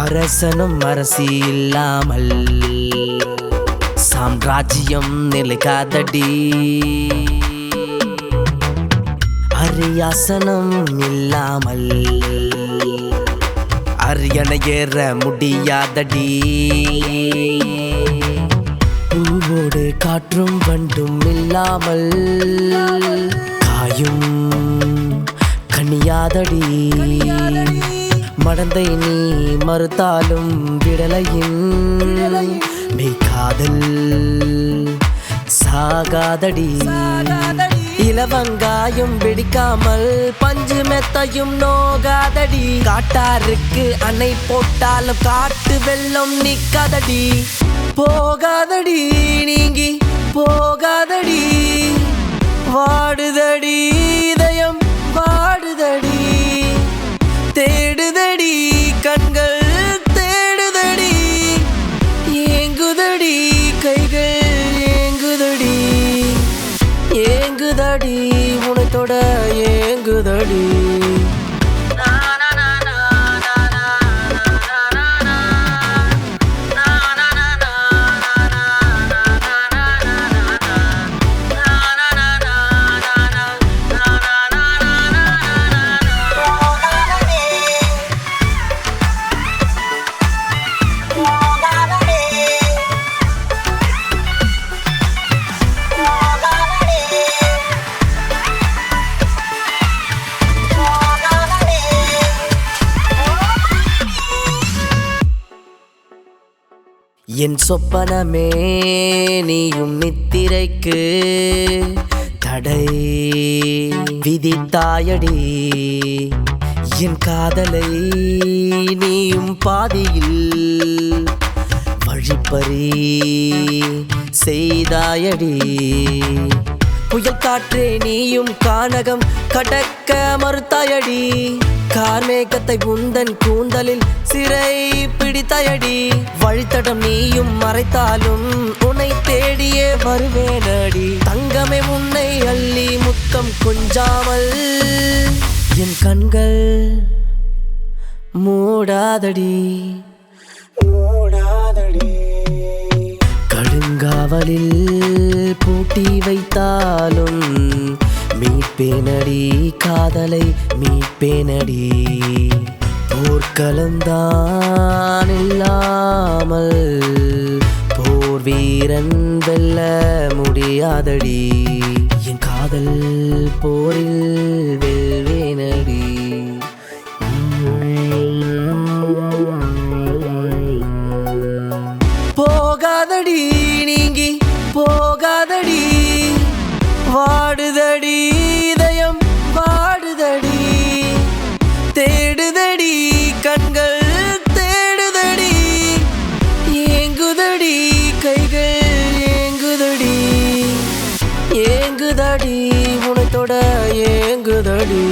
அரசனும் அரசி இல்லாமல் சாம்ராஜ்யம் நிலைக்காதடி. அரியாசனம் இல்லாமல் அரியணை ஏற முடியாதடி. பூவோடு காற்றும் வண்டும் இல்லாமல் காயும் கனியாதடி. மடந்தை நீ மறுத்தாலும் விடலையின் மெய்காதல் சாகாதடி. இலவங்காயும் பிடிக்காமல் பஞ்சு மெத்தையும் நோகாதடி. காட்டாருக்கு அணை போட்டாலும் காட்டு வெள்ளம் நிக்காதடி. போகாதடி நீங்கி போகாதடி. வாடுதடி இதயம் வாடுதடி. தேடுதடி கண்கள் தேடுதடி. ஏங்குதடி கைகள் ஏங்குதடி. ஏங்குதடி உனத்தோட ஏங்குதடி. என் சொப்பனமே நீயும் நித்திரைக்கு தடை விதித்தாயடி. என் காதலை நீயும் பாதியில் வழிப்பறி செய்தாயடி. புயல் காற்றே நீயும் கானகம் கடக்க மறுத்தாயடி. கார்மேகத்தை உந்தன் கூந்தலில் சிறை பிடித்தாயடி. வழித்தடம் நீயும் மறைத்தாலும் உன்னை தேடியே வருவேனடி. தங்கமே உன்னை அள்ளி முத்தம் கொஞ்சாமல் என் கண்கள் மூடாதடி. கடுங்காவலில் பூட்டி வைத்தாலும் மீட்பேனடி காதலை மீட்பேனடி. போர்க்களம்தான் இல்லாமல் போர் வீரன் வெல்ல முடியாதடி. என் காதல் போரில் வெல்வேனடி. போகாதடி நீங்கி போகாதடி. வாடுதடி இதயம் வாடுதடி. தேடுதடி கண்கள் தேடுதடி. ஏங்குதடி கைகள் ஏங்குதடி. ஏங்குதடி உனத்தோட ஏங்குதடி.